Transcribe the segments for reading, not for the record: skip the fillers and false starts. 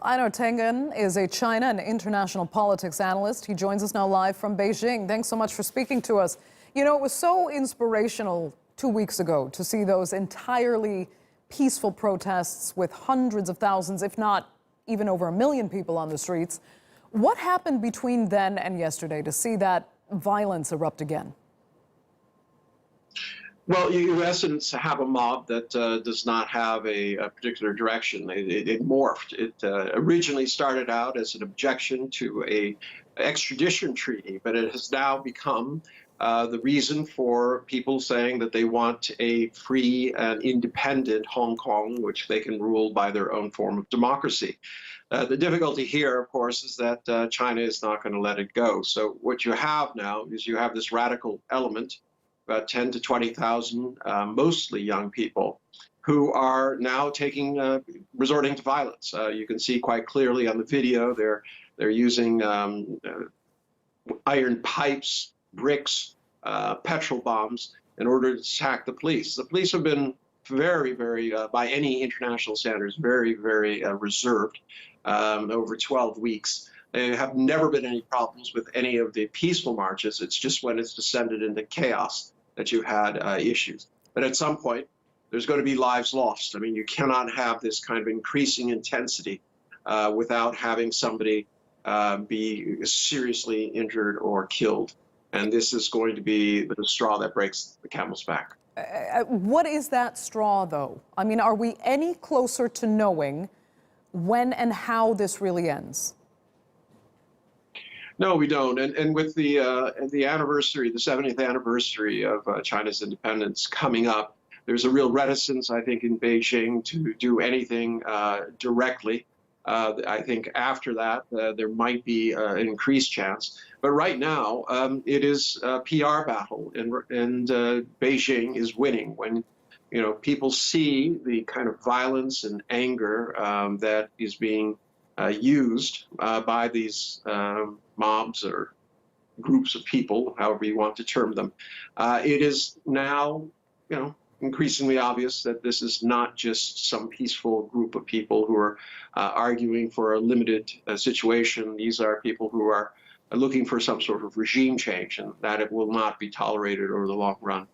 Einar Tangen is a China and international politics analyst. He joins us now live from Beijing. Thanks so much for speaking to us. You know, it was so inspirational 2 weeks ago to see those entirely peaceful protests with hundreds of thousands, if not even over 1 million people on the streets. What happened between then and yesterday to see that violence erupt again? Well, you in essence have a mob that does not have a particular direction. It morphed. It originally started out as an objection to a extradition treaty, but it has now become the reason for people saying that they want a free and independent Hong Kong, which they can rule by their own form of democracy. The difficulty here, of course, is that China is not going to let it go. So what you have now is you have this radical element, about 10 to 20,000, mostly young people, who are now resorting to violence. You can see quite clearly on the video they're using iron pipes, bricks, petrol bombs in order to attack the police. The police have been very, by any international standards, very reserved over 12 weeks. There have never been any problems with any of the peaceful marches. It's just when it's descended into chaos that you had issues. But at some point, there's going to be lives lost. I mean, you cannot have this kind of increasing intensity without having somebody be seriously injured or killed. And this is going to be the straw that breaks the camel's back. What is that straw, though? I mean, are we any closer to knowing when and how this really ends? No, we don't. And with the anniversary, the 70th anniversary of China's independence coming up, there's a real reticence, I think, in Beijing to do anything directly. I think after that, there might be an increased chance. But right now, it is a PR battle, and Beijing is winning when, you know, people see the kind of violence and anger that is being used by these mobs or groups of people, however you want to term them. It is now, you know, increasingly obvious that this is not just some peaceful group of people who are arguing for a limited situation. These are people who are looking for some sort of regime change, and that it will not be tolerated over the long run.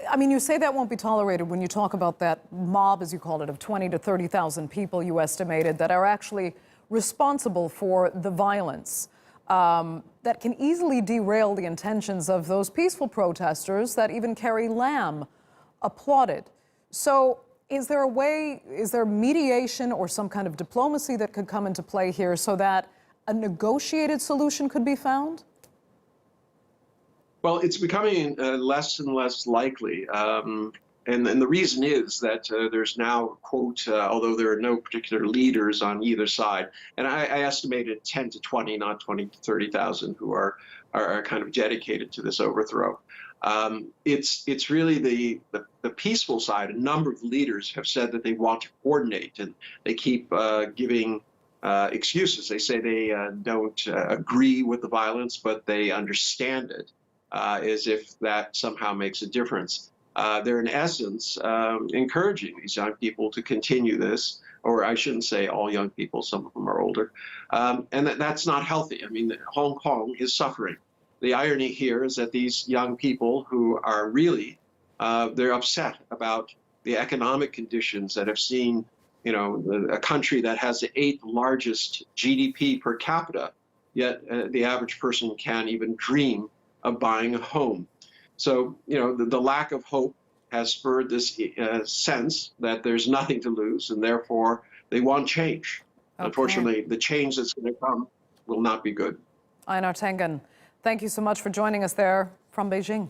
I mean, you say that won't be tolerated when you talk about that mob, as you called it, of 20 to 30,000 people you estimated that are actually responsible for the violence that can easily derail the intentions of those peaceful protesters that even Carrie Lam applauded. So is there a way, is there mediation or some kind of diplomacy that could come into play here so that a negotiated solution could be found? Well, it's becoming less and less likely. And the reason is that there's now, quote, although there are no particular leaders on either side, and I estimated 10 to 20, not 20 to 30,000 who are kind of dedicated to this overthrow. It's really the peaceful side. A number of leaders have said that they want to coordinate, and they keep giving excuses. They say they don't agree with the violence, but they understand it, as if that somehow makes a difference. They're in essence encouraging these young people to continue this, or I shouldn't say all young people, some of them are older, and that's not healthy. I mean, Hong Kong is suffering. The irony here is that these young people who are really, they're upset about the economic conditions that have seen, you know, a country that has the 8th largest GDP per capita, yet the average person can't even dream of buying a home. So, you know, the lack of hope has spurred this sense that there's nothing to lose, and therefore they want change. Okay. Unfortunately, the change that's going to come will not be good. Einar Tangen, thank you so much for joining us there from Beijing.